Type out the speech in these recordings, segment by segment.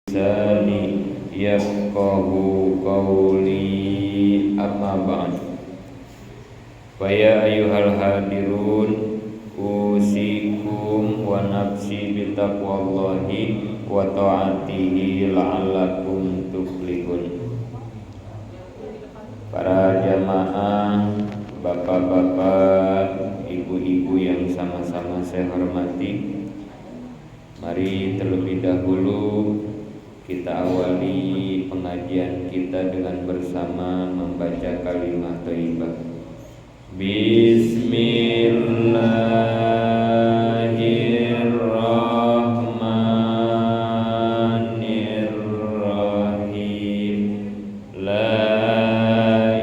lisani yafqahu qawli, amma ba'd. Wa ya ayyuhal hadirun usikum wa nafsi bitaqwallahi wa ta'atihi la'allakum tuflihun. Para jamaah, bapak-bapak, ibu-ibu yang sama-sama saya hormati, mari terlebih dahulu kita awali pengajian kita dengan bersama membaca kalimat thayyibah. Bismillahirrahmanirrahim. La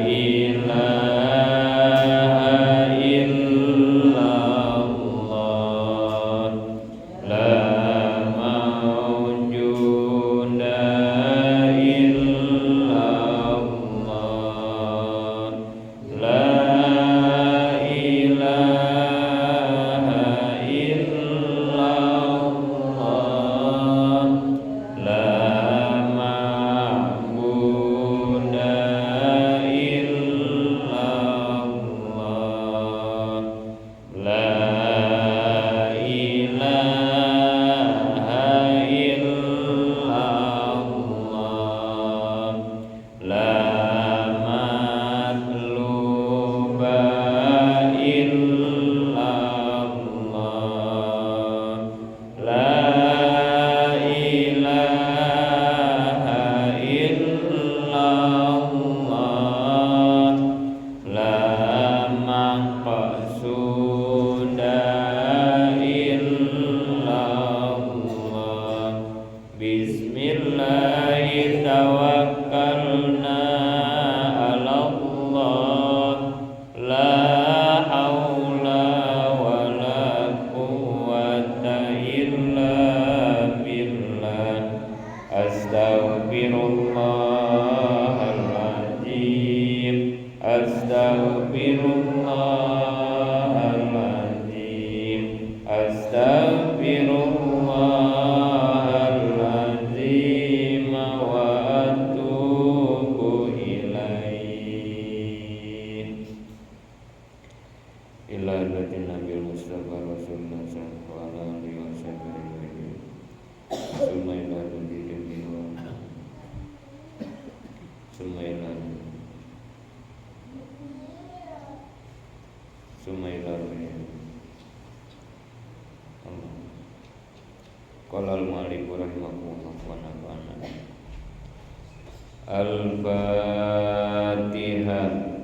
ilaha illallah, la mawjuda illallah, la ilaha illallah, la ma'buda illallah, la ilaha illallah, la matluba illallah, la ilaha illallah, la maqsuda illallah. Bismillahi tawakkalna ala Allah, la haula wa la quwwata illa billah. Astaghfirullahaladzim, astaghfirullahaladzim, astaghfirullahaladzim wa atubu ilaih. Ila hadratin Nabil Mustafa Rasulullah sallallahu alaihi wasallam. Sumailan bidin wa Sumailan qala al-mu'allif rahimahullah wa nafa'ana. Al-Fatihah.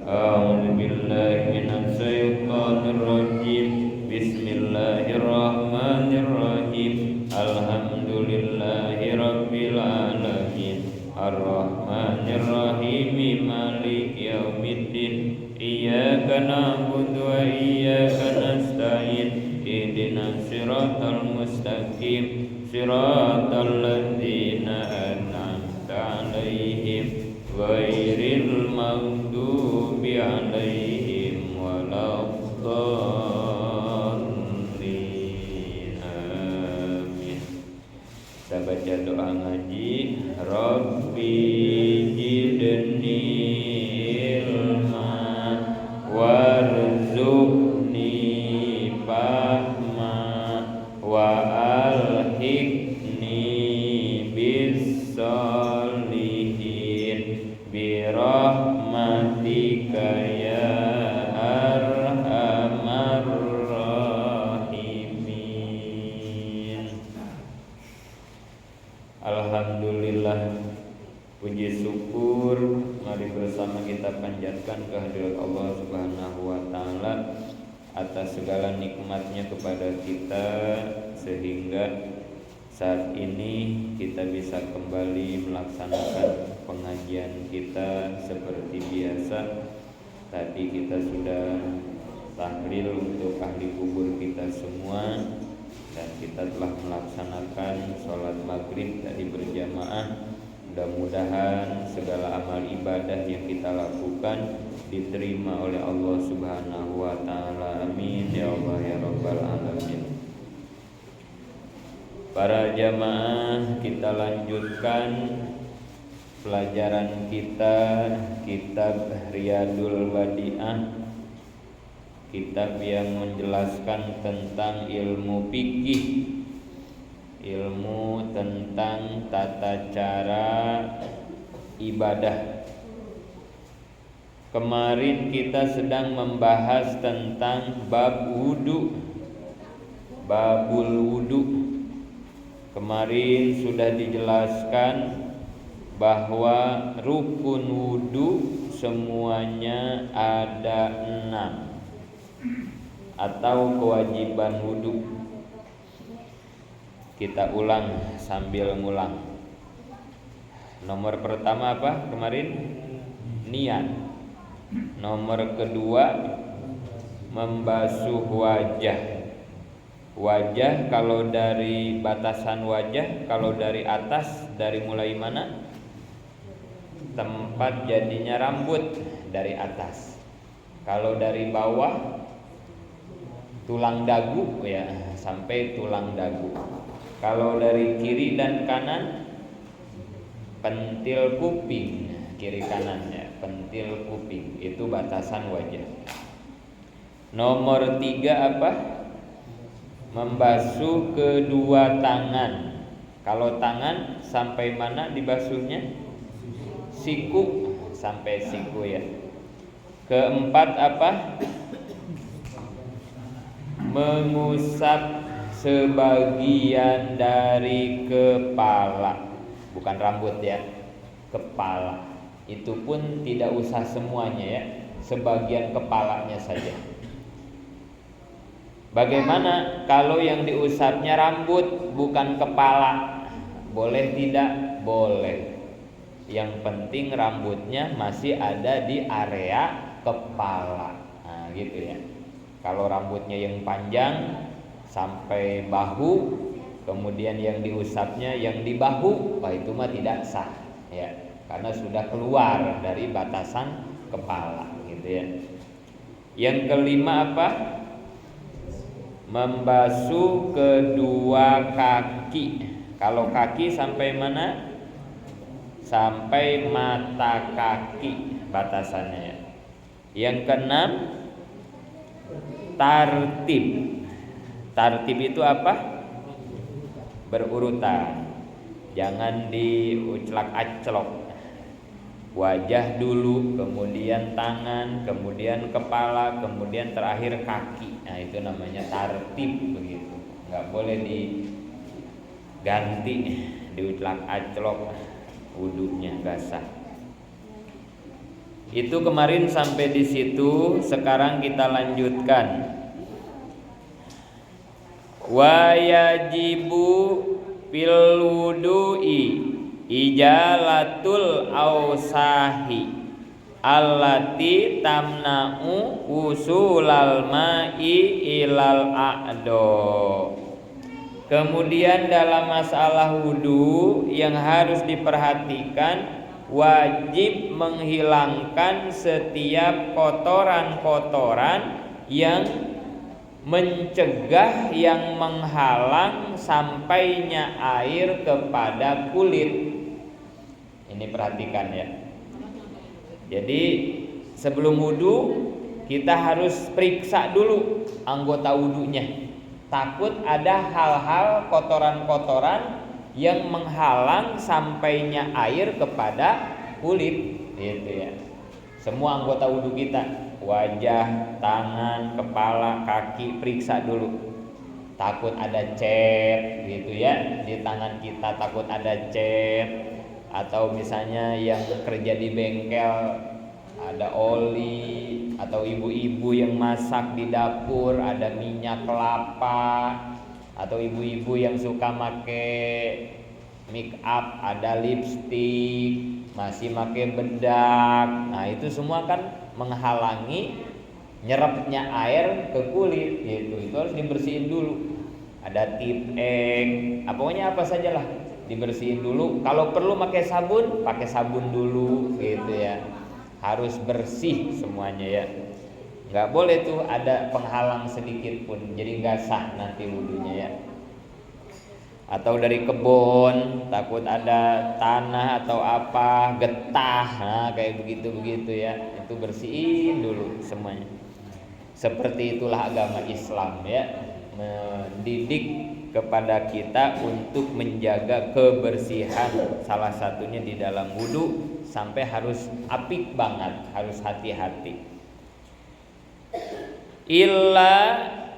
A'udzu billahi minasy syaithanir rajim. Bismillahirrahmanirrahim. Alhamdulillahi rabbil alamin. Ar-Rahmanir Rahim. Maliki yaumiddin. Iyyaka na'budu wa iyyaka nasta'in. Ihdinas siratal mustaqim. Siratal ladzina an'amta 'alaihim ghairil maghdubi 'alaihim waladdallin. Amin. Kita baca doa ngaji. Rabbi zidni ilma warzuqni fahma wa alhiqni bis solihin bi rahmatika ya arhamar rahimin. Alhamdulillah, puji syukur mari bersama kita panjatkan kehadirat Allah Subhanahu wa taala atas segala nikmatnya kepada kita, sehingga saat ini kita bisa kembali melaksanakan pengajian kita seperti biasa. Tadi kita sudah tahlil untuk ahli kubur kita semua, dan kita telah melaksanakan sholat maghrib tadi berjamaah. Mudah-mudahan segala amal ibadah yang kita lakukan diterima oleh Allah Subhanahu wa taala. Amin ya Allah ya rabbal alamin. Para jamaah, kita lanjutkan pelajaran kita kitab Riyadul Badi'ah, kitab yang menjelaskan tentang ilmu fikih, ilmu tentang tata cara ibadah. Kemarin kita sedang membahas tentang bab wudu, babul wudu. Kemarin sudah dijelaskan bahwa rukun wudu semuanya ada 6 atau kewajiban wudu. Kita ulang sambil ngulang. Nomor pertama apa kemarin? Niat. Nomor kedua membasuh wajah. Wajah kalau dari batasan wajah, kalau dari atas, dari mulai mana? Tempat jadinya rambut, dari atas. Kalau dari bawah tulang dagu ya, sampai tulang dagu. Kalau dari kiri dan kanan pentil kuping, kiri kanan ya, pentil kuping, itu batasan wajah. Nomor 3 apa? Membasuh kedua tangan. Kalau tangan sampai mana dibasuhnya? Siku, sampai siku ya. Keempat apa? Mengusap sebagian dari kepala, bukan rambut ya, kepala. Itu pun tidak usah semuanya ya, sebagian kepalanya saja. Bagaimana kalau yang diusapnya rambut bukan kepala? Boleh tidak? Boleh. Yang penting rambutnya masih ada di area kepala. Nah, gitu ya. Kalau rambutnya yang panjang sampai bahu, kemudian yang diusapnya yang di bahu, wah itu mah tidak sah ya, karena sudah keluar dari batasan kepala gitu ya. Yang kelima apa? Membasuh kedua kaki. Kalau kaki sampai mana? Sampai mata kaki batasannya ya. Yang keenam tartib. Tartib itu apa? Berurutan. Jangan diuclak-aclok. Wajah dulu, kemudian tangan, kemudian kepala, kemudian terakhir kaki. Nah, itu namanya tartib begitu. Enggak boleh diganti, diuclak-aclok, wudunya enggak sah. Itu kemarin sampai di situ, sekarang kita lanjutkan. Wa yajibu fil wudu'i ijalatul ausahi allati tamna'u usulal ma'i ilal a'do. Kemudian dalam masalah wudu yang harus diperhatikan, wajib menghilangkan setiap kotoran-kotoran yang mencegah, yang menghalang sampainya air kepada kulit. Ini perhatikan ya. Jadi sebelum wudu kita harus periksa dulu anggota wudunya. Takut ada hal-hal kotoran-kotoran yang menghalang sampainya air kepada kulit gitu ya. Semua anggota wudu kita, wajah, tangan, kepala, kaki, periksa dulu. Takut ada cat gitu ya di tangan kita, takut ada cat. Atau misalnya yang kerja di bengkel ada oli, atau ibu-ibu yang masak di dapur ada minyak kelapa, atau ibu-ibu yang suka make make up ada lipstik, masih make bedak. Nah, itu semua kan menghalangi nyerapnya air ke kulit gitu. Itu harus dibersihin dulu. Ada tip pokoknya apa sajalah dibersihin dulu. Kalau perlu pakai sabun dulu gitu ya. Harus bersih semuanya ya. Nggak boleh tuh ada penghalang sedikit pun, jadi nggak sah nanti wudunya ya. atau dari kebun, takut ada tanah atau apa, getah, nah kayak begitu ya, itu bersihin dulu semuanya. Seperti itulah agama Islam ya, mendidik kepada kita untuk menjaga kebersihan, salah satunya di dalam wudu, sampai harus apik banget, harus hati-hati. Illa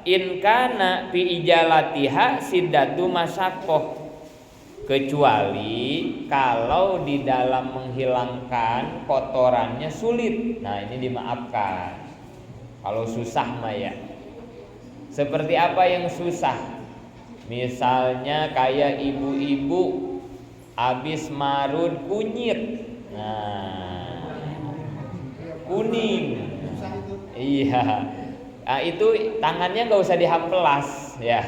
in kana fi ijalatiha siddatu masyaqqah, kecuali kalau di dalam menghilangkan kotorannya sulit. Nah, ini dimaafkan. Kalau susah mah ya. Seperti apa yang susah? Misalnya kayak ibu-ibu habis marut kunyit. Nah, kuning. Iya. Nah, itu tangannya nggak usah diamplas ya.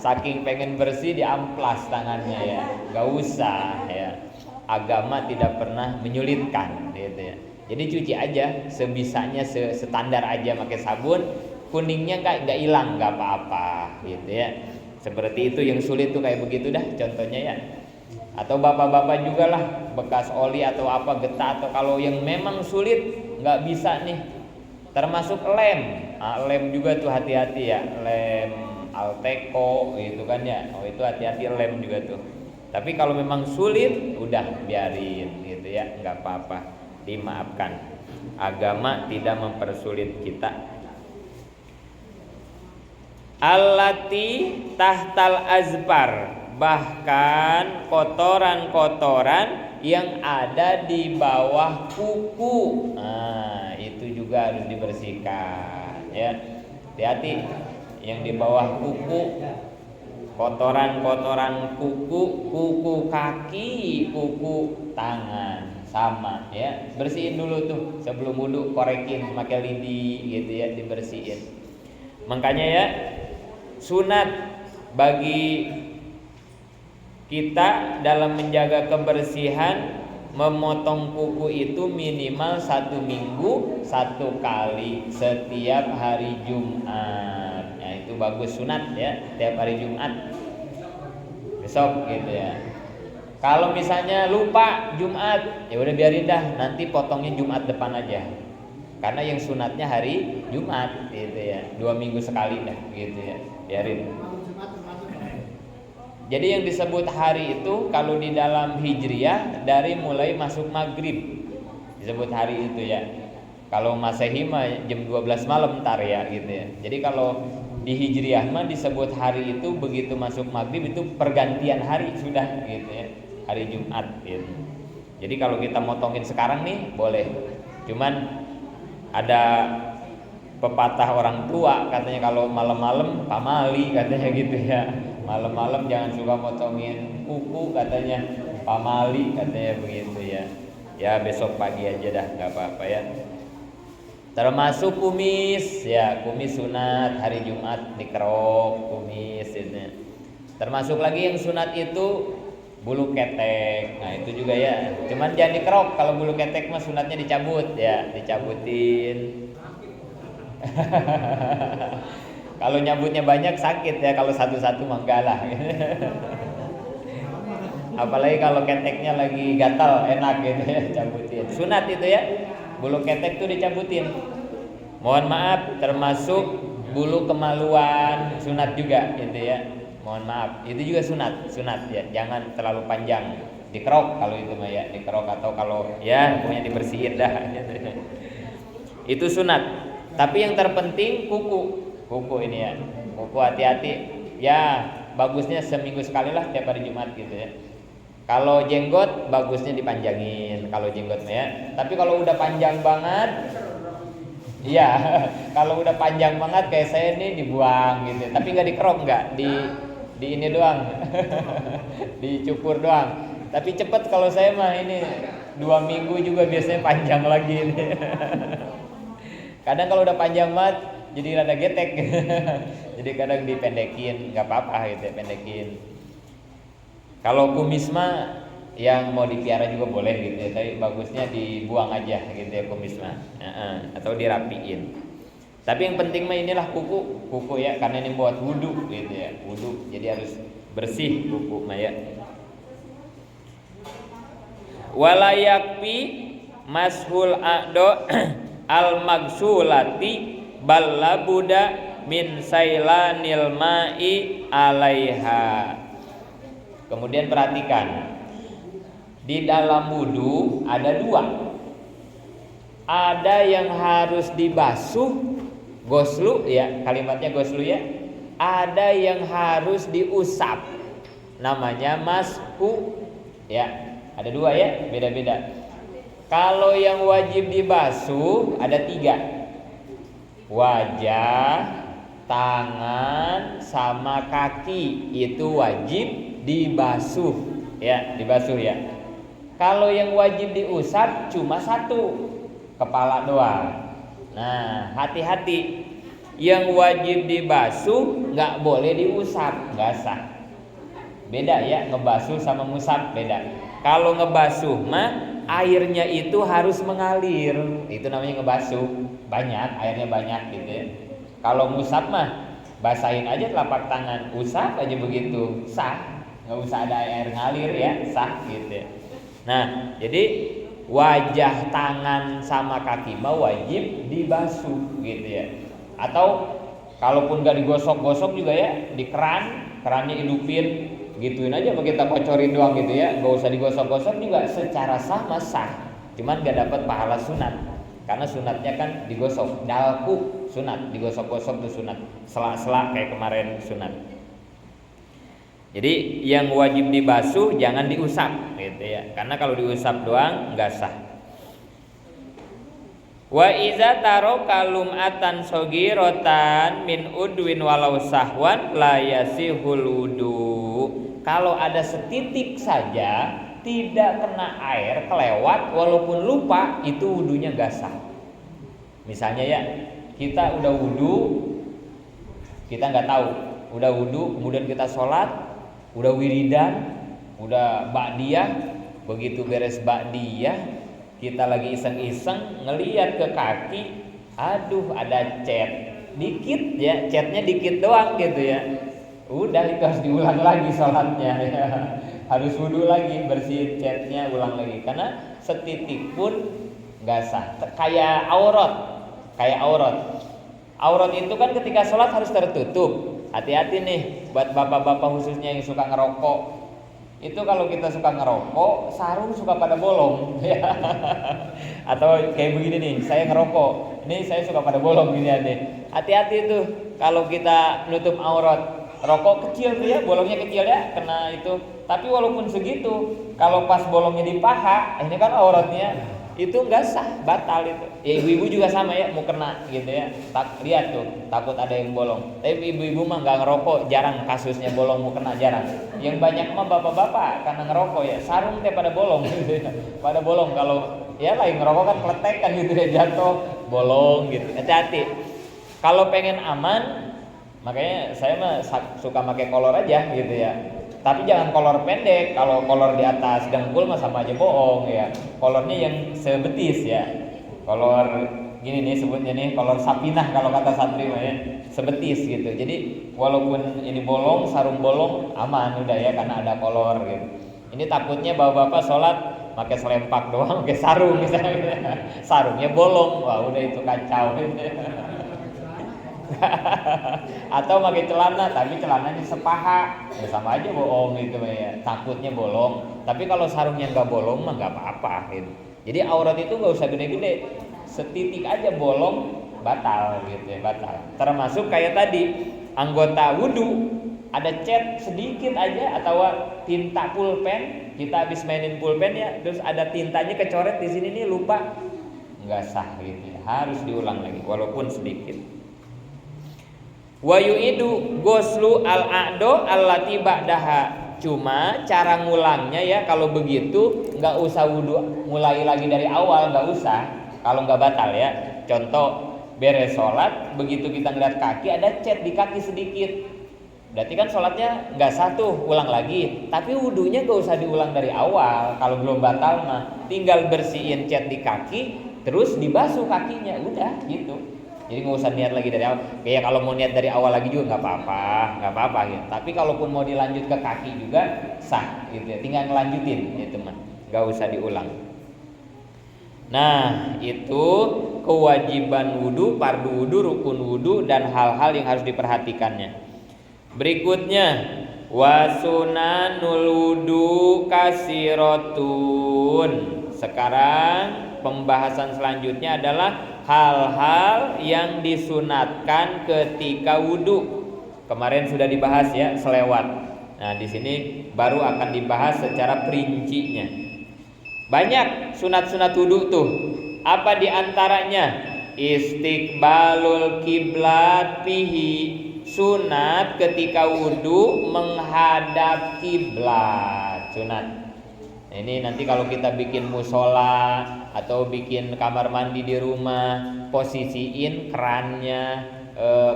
Saking pengen bersih diamplas tangannya ya. Nggak usah ya. Agama tidak pernah menyulitkan gitu ya. Jadi cuci aja sebisanya, standar aja pakai sabun, kuningnya nggak hilang, nggak apa-apa gitu ya. Seperti itu, yang sulit tuh kayak begitu dah contohnya ya. Atau bapak-bapak juga lah, bekas oli atau apa, getah, atau kalau yang memang sulit nggak bisa nih, termasuk lem. Nah, lem juga tuh hati-hati ya, lem Alteco gitu kan ya. Oh itu hati-hati lem juga tuh. Tapi kalau memang sulit, udah biarin gitu ya, nggak apa-apa, dimaafkan. Agama tidak mempersulit kita. Allati tahtal azbar, bahkan kotoran-kotoran yang ada di bawah kuku, nah itu juga harus dibersihkan ya. Hati-hati yang di bawah kuku, kotoran-kotoran kuku kaki, kuku tangan sama ya, bersihin dulu tuh sebelum wudu, korekin pakai lidi gitu ya, dibersihin. Makanya ya, sunat bagi kita dalam menjaga kebersihan, memotong kuku itu minimal 1 minggu 1 kali setiap hari Jumat. Nah itu bagus, sunat ya, setiap hari Jumat, besok gitu ya. Kalau misalnya lupa Jumat, ya udah biarin dah, nanti potongnya Jumat depan aja. Karena yang sunatnya hari Jumat gitu ya, 2 minggu sekali dah gitu ya, biarin. Jadi yang disebut hari itu kalau di dalam Hijriyah dari mulai masuk maghrib disebut hari itu ya. Kalau Masehi mah jam 12 malam ntar ya gitu ya. Jadi kalau di Hijriyah mah disebut hari itu begitu masuk maghrib, itu pergantian hari sudah gitu ya, hari Jumat gitu. Jadi kalau kita motongin sekarang nih boleh, cuman ada pepatah orang tua katanya kalau malam-malam pamali katanya gitu ya. Malam-malam jangan suka motongin kuku katanya, pamali katanya begitu ya. Ya besok pagi aja dah, nggak apa-apa ya. Termasuk kumis ya, kumis sunat hari Jumat dikerok kumis ini. Termasuk lagi yang sunat itu bulu ketek. Nah itu juga ya, cuman jangan dikerok. Kalau bulu ketek mah sunatnya dicabut ya, dicabutin. Kalau nyabutnya banyak sakit ya, kalau satu-satu mah enggak lah. Apalagi kalau keteknya lagi gatal, enak gitu ya, cabutin. Sunat itu ya, bulu ketek tuh dicabutin. Mohon maaf, termasuk bulu kemaluan sunat juga gitu ya. Mohon maaf, itu juga sunat ya, jangan terlalu panjang. Dikerok kalau itu mah ya, dikerok atau kalau ya pokoknya dibersihin dah. Itu sunat. Tapi yang terpenting kuku ini ya, kuku hati-hati ya, bagusnya seminggu sekali lah tiap hari Jumat gitu ya. Kalau jenggot bagusnya dipanjangin kalau jenggot ya. Tapi kalau udah panjang banget, iya kalau udah panjang banget kayak saya ini dibuang gitu. Tapi nggak dikerok, nggak di ini doang, dicukur doang. Tapi cepet kalau saya mah ini 2 minggu juga biasanya panjang lagi ini. Kadang kalau udah panjang banget jadi rada getek. Jadi kadang dipendekin, nggak apa-apa gitu ya, pendekin. Kalau kumis mah yang mau dipiara juga boleh gitu ya, tapi bagusnya dibuang aja gitu ya kumis mah. Atau dirapiin. Tapi yang penting mah inilah kuku ya, karena ini buat wudu gitu ya, wudu. Jadi harus bersih kuku mah ya. Wala yakfi mashul a'do al magsulati bal labuda min sailanil ma'i alaiha. Kemudian perhatikan, di dalam wudu ada dua. Ada yang harus dibasuh, goslu ya, kalimatnya goslu ya. Ada yang harus diusap, namanya mashu ya. Ada dua ya, beda-beda. Kalau yang wajib dibasuh ada tiga: wajah, tangan, sama kaki. Itu wajib dibasuh ya, dibasuh ya. Kalau yang wajib diusap cuma satu, kepala doang. Nah, hati-hati, yang wajib dibasuh nggak boleh diusap, nggak sah. Beda ya, ngebasuh sama ngusap beda. Kalau ngebasuh mah airnya itu harus mengalir, itu namanya ngebasuh, banyak airnya banyak gitu ya. Kalau ngusap mah basahin aja telapak tangan, usap aja begitu, sah, nggak usah ada air ngalir ya, sah gitu ya. Nah, jadi wajah, tangan, sama kaki mah wajib dibasuh gitu ya. Atau kalaupun gak digosok-gosok juga ya, di kerannya hidupin, gituin aja, kita kocorin doang gitu ya, gak usah digosok-gosok juga secara sah, cuman gak dapat pahala sunat, karena sunatnya kan digosok, dalku sunat, digosok-gosok tuh sunat, selak-selak kayak kemarin sunat. Jadi yang wajib dibasuh jangan diusap gitu ya, karena kalau diusap doang nggak sah. Wa iza taraka lum'atan shoghirotan min udwin walau sahwan la yasihul wudu. Kalau ada setitik saja tidak kena air, kelewat walaupun lupa, itu wudunya nggak sah. Misalnya ya, kita udah wudu, kita nggak tahu, udah wudu, kemudian kita sholat, udah wiridan, udah ba'diyah, begitu beres ba'diyah kita lagi iseng-iseng ngelihat ke kaki, aduh ada cat dikit ya, catnya dikit doang gitu ya, udah itu harus diulang lagi sholatnya ya. Harus wudu lagi, bersihin catnya, ulang lagi, karena setitik pun nggak sah. Kayak aurat itu kan ketika sholat harus tertutup. Hati-hati nih buat bapak-bapak khususnya yang suka ngerokok. Itu kalau kita suka ngerokok, sarung suka pada bolong ya. Atau kayak begini nih, saya ngerokok, ini saya suka pada bolong gini aja. Hati-hati tuh kalau kita nutup aurat. Rokok kecil tuh ya, bolongnya kecil ya, kena itu. Tapi walaupun segitu, kalau pas bolongnya di paha, ini kan auratnya, itu nggak sah, batal itu. Ya ibu-ibu juga sama ya, mau kena gitu ya. Lihat tuh, takut ada yang bolong. Tapi ibu-ibu mah nggak ngerokok, jarang kasusnya bolong mau kena, jarang. Yang banyak mah bapak-bapak karena ngerokok ya, sarung teh pada bolong gitu ya. Pada bolong, kalau ya lagi ngerokok kan kletek kan gitu ya, jatuh bolong gitu. Hati-hati. Kalau pengen aman, makanya saya mah suka pakai kolor aja gitu ya. Tapi jangan kolor pendek. Kalau kolor di atas dengkul mah sama aja bohong ya. Kolornya yang sebetis ya. Kolor gini nih sebutnya nih, kolor sapinah kalau kata santri mah ya, sebetis gitu. Jadi walaupun ini bolong, sarung bolong, aman udah ya, karena ada kolor gitu. Ini takutnya bapak-bapak sholat pakai selempak doang, pakai sarung misalnya gitu. Sarungnya bolong, wah udah itu kacau gitu. Atau pakai celana tapi celananya sepaha, ya sama aja bohong gitu ya, takutnya bolong. Tapi kalau sarungnya nggak bolong mah nggak apa-apa gitu. Jadi aurat itu nggak usah gede-gede, setitik aja bolong batal gitu ya, batal. Termasuk kayak tadi anggota wudu ada cat sedikit aja atau tinta pulpen, kita habis mainin pulpen ya, terus ada tintanya kecoret di sini nih, lupa, nggak sah gitu ya, harus diulang lagi walaupun sedikit. Wa yu'idu ghuslu al-a'do allati ba'daha. Cuma cara ngulangnya ya, kalau begitu nggak usah wudu mulai lagi dari awal, nggak usah. Kalau nggak batal ya. Contoh beres sholat, begitu kita ngeliat kaki ada cat di kaki sedikit, berarti kan sholatnya nggak sah tuh, ulang lagi. Tapi wudunya nggak usah diulang dari awal. Kalau belum batal mah tinggal bersihin cat di kaki, terus dibasuh kakinya, udah gitu. Jadi nggak usah niat lagi dari awal. Kayak kalau mau niat dari awal lagi juga nggak apa-apa gitu. Tapi kalaupun mau dilanjut ke kaki juga sah gitu ya. Tinggal ngelanjutin itu mah, nggak usah diulang. Nah, itu kewajiban wudu, fardu wudu, rukun wudu dan hal-hal yang harus diperhatikannya. Berikutnya, wasunanul wudu kasiratun. Sekarang pembahasan selanjutnya adalah hal-hal yang disunatkan ketika wudu. Kemarin sudah dibahas ya, selewat. Nah, di sini baru akan dibahas secara perincinya. Banyak sunat-sunat wudu tuh. Apa diantaranya? Istiqbalul kiblat fihi. Sunat ketika wudu menghadap kiblat. Sunat. Nah, ini nanti kalau kita bikin musola atau bikin kamar mandi di rumah, posisiin kerannya,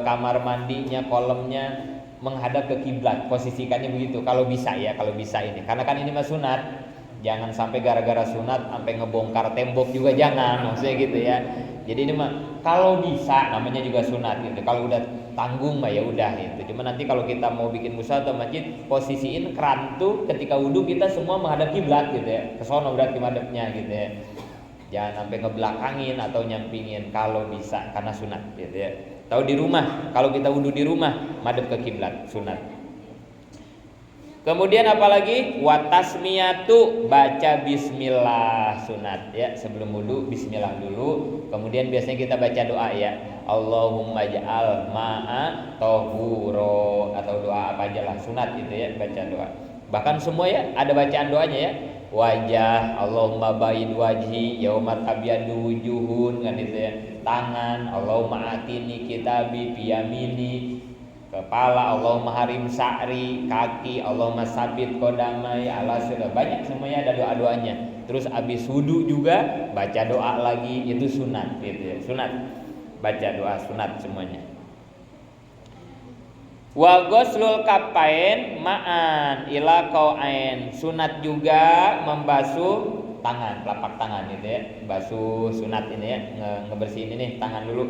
kamar mandinya, kolamnya menghadap ke kiblat. Posisikannya begitu. Kalau bisa ya, kalau bisa ini. Karena kan ini mah sunat. Jangan sampai gara-gara sunat sampai ngebongkar tembok juga jangan, maksudnya gitu ya. Jadi ini mah kalau bisa, namanya juga sunat gitu. Kalau udah tanggung mah ya udah gitu. Cuma nanti kalau kita mau bikin musola atau masjid, posisiin keran tuh ketika wudu kita semua menghadap kiblat gitu ya. Kesono berarti madepnya gitu ya. Jangan sampai ngebelakangin atau nyampingin kalau bisa karena sunat gitu ya. Tahu di rumah, kalau kita wudu di rumah madep ke kiblat, sunat. Kemudian apalagi watasmiyatu, baca bismillah, sunat ya. Sebelum wudu bismillah dulu. Kemudian biasanya kita baca doa ya. Allahumma ja'al ma'a tahuro, atau doa apa aja lah, sunat itu ya, baca doa. Bahkan semua ya ada bacaan doanya ya. Wajah, Allahumma baid wajhi yauma tabyadu wujuhun, kan itu ya. Tangan, Allahumma atini kitabi biyamini. Kepala, Allahumma harim sa'ri. Kaki, Allahumma sabit kodamai ala sudah. Banyak semuanya ada doa-doanya. Terus abis wudu juga baca doa lagi, itu sunat gitu ya. Sunat, baca doa sunat semuanya. Wa ghuslul kafain ma'an ila qa'ain. Sunat juga membasuh tangan, telapak tangan gitu ya. Basuh sunat ini ya, ngebersihin ini tangan dulu.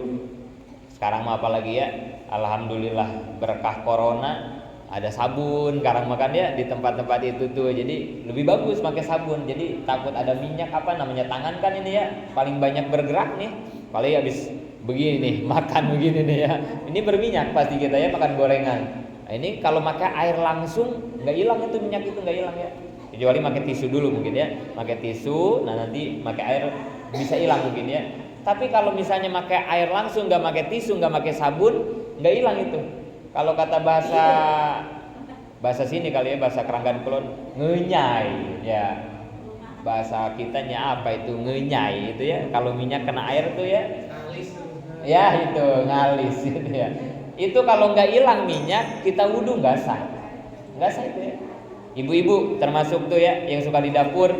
Sekarang mah apalagi ya, alhamdulillah berkah corona ada sabun sekarang makan ya di tempat-tempat itu tuh. Jadi lebih bagus pakai sabun. Jadi takut ada minyak apa namanya, tangan kan ini ya paling banyak bergerak nih. Paling habis begini nih, makan begini nih ya. Ini berminyak pasti kita ya makan gorengan. Nah, ini kalau pakai air langsung nggak hilang itu minyak, itu nggak hilang ya. Kecuali pakai tisu dulu mungkin ya. Pakai tisu, nah nanti pakai air bisa hilang mungkin ya. Tapi kalau misalnya pakai air langsung, nggak pakai tisu, nggak pakai sabun, nggak hilang itu. Kalau kata bahasa sini kali ya, bahasa Keranggan Kulon, ngenyai ya. Bahasa kitanya apa itu, ngenyai itu ya. Kalau minyak kena air tuh ya, ya itu ngalis gitu ya. Itu kalau nggak hilang minyak, kita wudu nggak sah itu ya. Ibu-ibu termasuk tuh ya yang suka di dapur.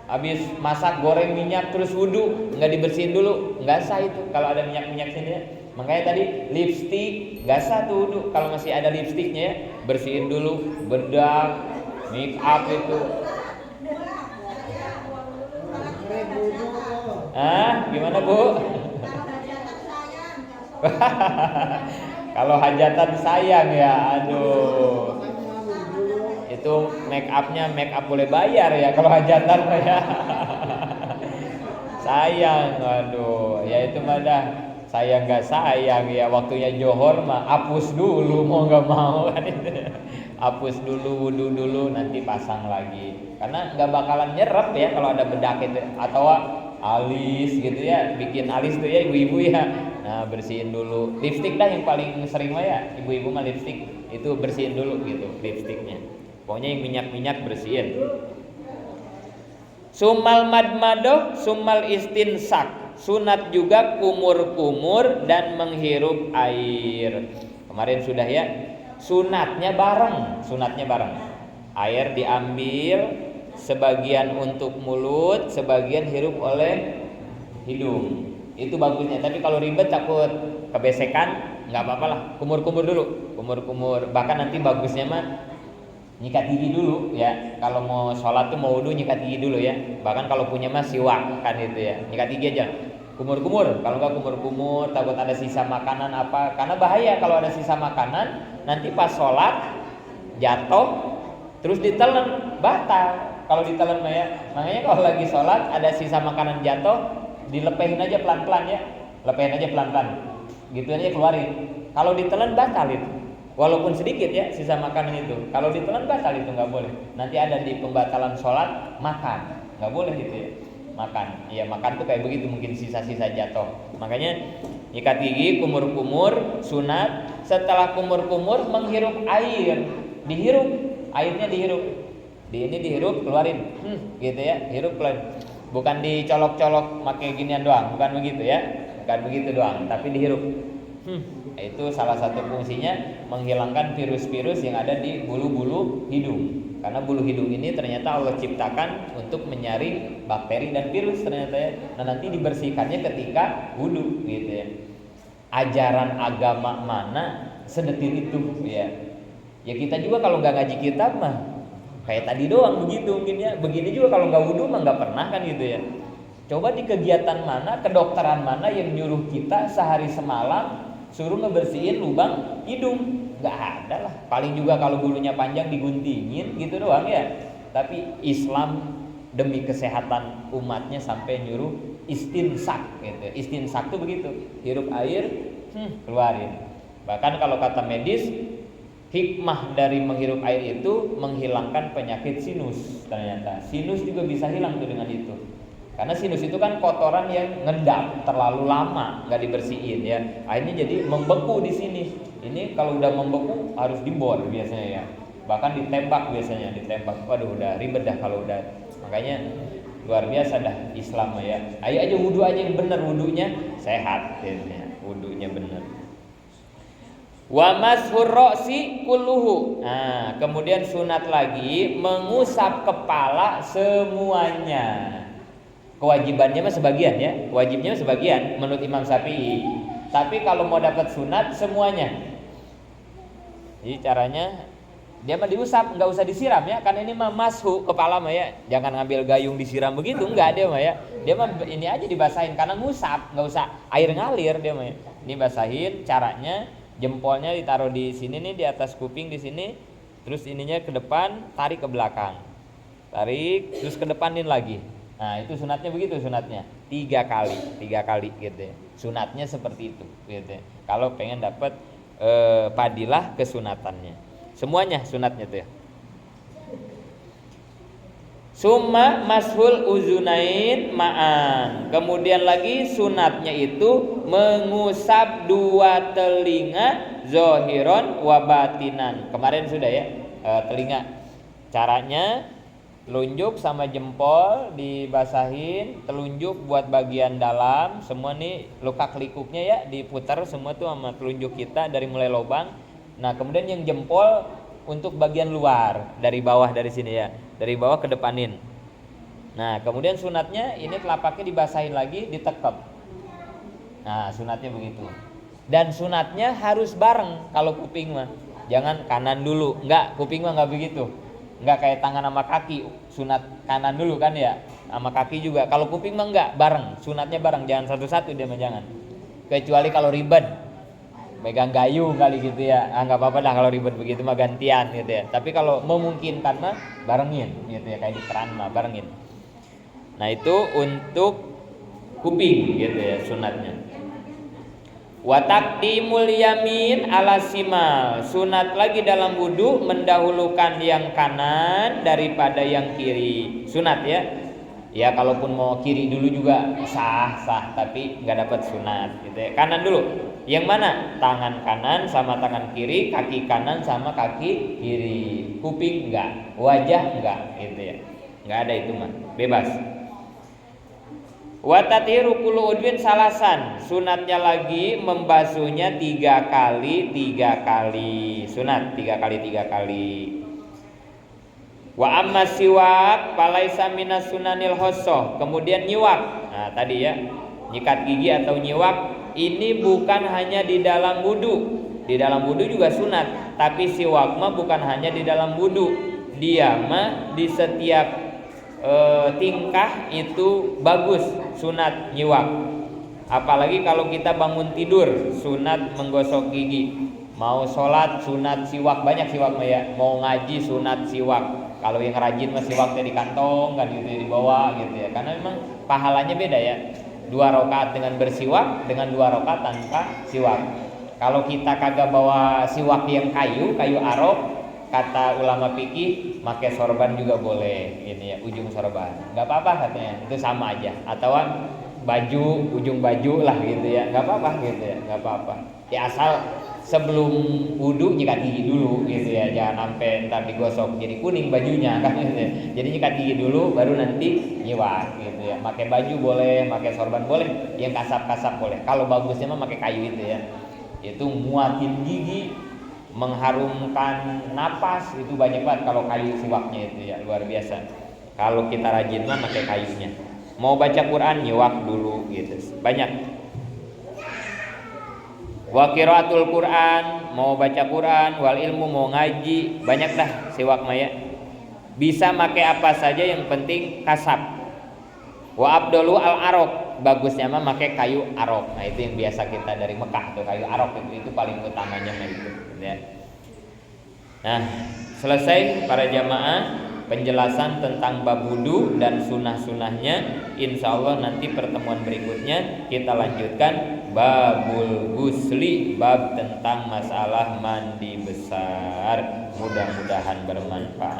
Habis masak goreng minyak terus wudu nggak dibersihin dulu, nggak sah itu kalau ada minyak sini ya. Makanya tadi lipstik nggak sah tuh wudu kalau masih ada lipstiknya ya. Bersihin dulu, bedak, make up itu. Gimana Bu? Kalau hajatan sayang ya, aduh. Itu make upnya make up boleh bayar ya kalau hajatan ya. Sayang, aduh, ya itu mah dah sayang nggak sayang ya, waktunya johor mah hapus dulu mau nggak mau kan itu. Hapus dulu, wudu dulu, nanti pasang lagi. Karena nggak bakalan nyerap ya kalau ada bedak itu, atau alis gitu ya, bikin alis tuh ya ibu-ibu ya. Nah bersihin dulu, lipstik dah yang paling sering mah ya, ibu-ibu mah lipstik itu bersihin dulu gitu lipstiknya. Pokoknya yang minyak-minyak bersihin. Sumal madmadoh, sumal istinsak. Sunat juga kumur-kumur dan menghirup air. Kemarin sudah ya. Sunatnya bareng. Air diambil, sebagian untuk mulut, sebagian hirup oleh hidung. Itu bagusnya. Tapi kalau ribet takut kebesekan, nggak apa-apa lah. Kumur-kumur dulu. Kumur-kumur. Bahkan nanti bagusnya mah nyikat gigi dulu ya. Kalau mau sholat tuh mau wudu nyikat gigi dulu ya. Bahkan kalau punya mah siwak kan itu ya. Nyikat gigi aja. kumur-kumur. Kalau nggak kumur-kumur, takut ada sisa makanan apa, karena bahaya kalau ada sisa makanan nanti pas sholat jatuh terus ditelan, batal. Kalau ditelan ya, makanya kalau lagi sholat ada sisa makanan jatuh, dilepehin aja pelan-pelan ya, lepehin aja pelan-pelan, gitu aja keluarin. Kalau ditelan batal itu, walaupun sedikit ya sisa makanan itu. Kalau ditelan batal itu nggak boleh. Nanti ada di pembatalan sholat makan, nggak boleh gitu ya. Makan, ya makan tuh kayak begitu, mungkin sisa-sisa jatuh. Makanya nyikat gigi, kumur-kumur, sunat. Setelah kumur-kumur menghirup air, dihirup, airnya dihirup. Ini dihirup keluarin, gitu ya, hirup keluarin. Bukan dicolok-colok pakai ginian doang, bukan begitu ya, bukan begitu doang, tapi dihirup. Itu salah satu fungsinya menghilangkan virus-virus yang ada di bulu-bulu hidung. Karena bulu hidung ini ternyata Allah ciptakan untuk menyaring bakteri dan virus ternyata ya. Nah nanti dibersihkannya ketika wudu, gitu ya. Ajaran agama mana sedetil itu ya? Ya kita juga kalau nggak ngaji kitab mah kayak tadi doang begitu mungkin ya. Begini juga kalau nggak wudu mah nggak pernah kan gitu ya. Coba di kegiatan mana, kedokteran mana yang nyuruh kita sehari semalam suruh ngebersihin lubang hidung? Nggak ada lah. Paling juga kalau bulunya panjang diguntingin gitu doang ya. Tapi Islam demi kesehatan umatnya sampai nyuruh istinsak gitu. Istinsak tuh begitu, hirup air, keluarin. Bahkan kalau kata medis, hikmah dari menghirup air itu menghilangkan penyakit sinus. Ternyata sinus juga bisa hilang tuh dengan itu. Karena sinus itu kan kotoran yang ngendap terlalu lama nggak dibersihin ya. Akhirnya jadi membeku di sini. Ini kalau udah membeku harus dibor biasanya ya. Bahkan ditembak biasanya, ditembak. Waduh udah ribet dah kalau udah. Makanya luar biasa dah Islam ya. Ayo aja wudu aja yang bener, wudunya sehat ya. Wudunya bener. Wa mashur ra'si kulluhu. Nah, kemudian sunat lagi mengusap kepala semuanya. Kewajibannya mah sebagian ya, wajibnya sebagian menurut Imam Syafi'i. Tapi kalau mau dapat sunat semuanya. Jadi caranya dia mah diusap, nggak usah disiram ya, karena ini mah mashu kepala mah ya. Jangan ngambil gayung disiram begitu, enggak dia mah ya. Dia mah ini aja dibasahin karena ngusap, nggak usah air ngalir dia mah ya. Ini basahin, caranya jempolnya ditaruh di sini nih, di atas kuping di sini, terus ininya ke depan, tarik ke belakang, tarik, terus ke depanin lagi. Nah itu sunatnya begitu, sunatnya 3 kali gitu ya. Sunatnya seperti itu gitu ya. Kalau pengen dapat padilah kesunatannya, semuanya sunatnya tuh ya. Summa mashul uzunain ma'an. Kemudian lagi sunatnya itu mengusap 2 telinga zohiron wa batinan. Kemarin sudah ya, telinga. Caranya telunjuk sama jempol dibasahin, telunjuk buat bagian dalam, semua nih luka kelikupnya ya diputar semua tuh sama telunjuk kita dari mulai lubang. Nah, kemudian yang jempol untuk bagian luar dari bawah dari sini ya, dari bawah ke depanin. Nah kemudian sunatnya ini telapaknya dibasahin lagi, ditekep. Nah sunatnya begitu. Dan sunatnya harus bareng. Kalau kuping mah jangan kanan dulu, enggak, kuping mah enggak begitu. Enggak kayak tangan sama kaki, sunat kanan dulu kan ya, sama kaki juga. Kalau kuping mah enggak, bareng, sunatnya bareng, jangan satu-satu dia mah jangan. Kecuali kalau ribet megang gayung kali gitu ya, nggak apa-apa dah kalau ribet begitu mah gantian gitu ya. Tapi kalau memungkinkan mah barengin gitu ya, kayak di keran mah barengin. Nah itu untuk kuping gitu ya sunatnya. Wa taqdimul yamin ala simal. Sunat lagi dalam wudu mendahulukan yang kanan daripada yang kiri. Sunat ya. Ya kalaupun mau kiri dulu juga sah, tapi nggak dapat sunat gitu ya. Kanan dulu. Yang mana? Tangan kanan sama tangan kiri, kaki kanan sama kaki kiri. Kuping enggak, wajah enggak gitu ya. Enggak ada itu mah, bebas. Wa tatiru kullu udwin salasan. Sunatnya lagi membasuhnya 3 kali. Sunat 3 kali. Wa amma siwak falaisa minas sunanil hosoh. Kemudian nyiwak. Nah tadi ya, nyikat gigi atau nyiwak ini bukan hanya di dalam wudu. Di dalam wudu juga sunat. Tapi siwak mah bukan hanya di dalam wudu. Dia mah di setiap tingkah itu bagus sunat nyiwak. Apalagi kalau kita bangun tidur, sunat menggosok gigi. Mau sholat sunat siwak, banyak siwak ya. Mau ngaji sunat siwak. Kalau yang rajin mah siwaknya di kantong kan gitu ya, dibawa gitu ya. Karena memang pahalanya beda ya. 2 rakaat dengan bersiwak dengan 2 rakaat tanpa siwak. Kalau kita kagak bawa siwak yang kayu arok, kata ulama fikih, pakai sorban juga boleh ini ya, ujung sorban. Enggak apa-apa katanya. Itu sama aja. Atau baju, ujung baju lah gitu ya. Enggak apa-apa gitu ya, enggak apa-apa. Ya asal sebelum wudhu nyikat gigi dulu gitu ya, jangan sampai ntar digosok jadi kuning bajunya kan gitu ya. Jadi nyikat gigi dulu baru nanti nyiwak gitu ya. Pakai baju boleh, pakai sorban boleh, yang kasap-kasap boleh. Kalau bagusnya mah pakai kayu itu ya. Itu muatin gigi, mengharumkan napas, itu banyak banget kalau kayu siwaknya itu ya, luar biasa. Kalau kita rajin mah pakai kayunya. Mau baca Quran nyiwak dulu gitu. Banyak. Wa qiraatul Quran, mau baca Quran, wal ilmu mau ngaji, banyak dah siwak maya. Bisa pakai apa saja yang penting kasap. Wa abdulu al arok, bagusnya mah pakai kayu arok. Nah, itu yang biasa kita dari Mekah tuh, kayu arok itu paling utamanya mah itu ya. Nah, selesai para jamaah penjelasan tentang bab wudu dan sunah-sunahnya. Insya Allah nanti pertemuan berikutnya kita lanjutkan babul gusli, bab tentang masalah mandi besar. Mudah-mudahan bermanfaat.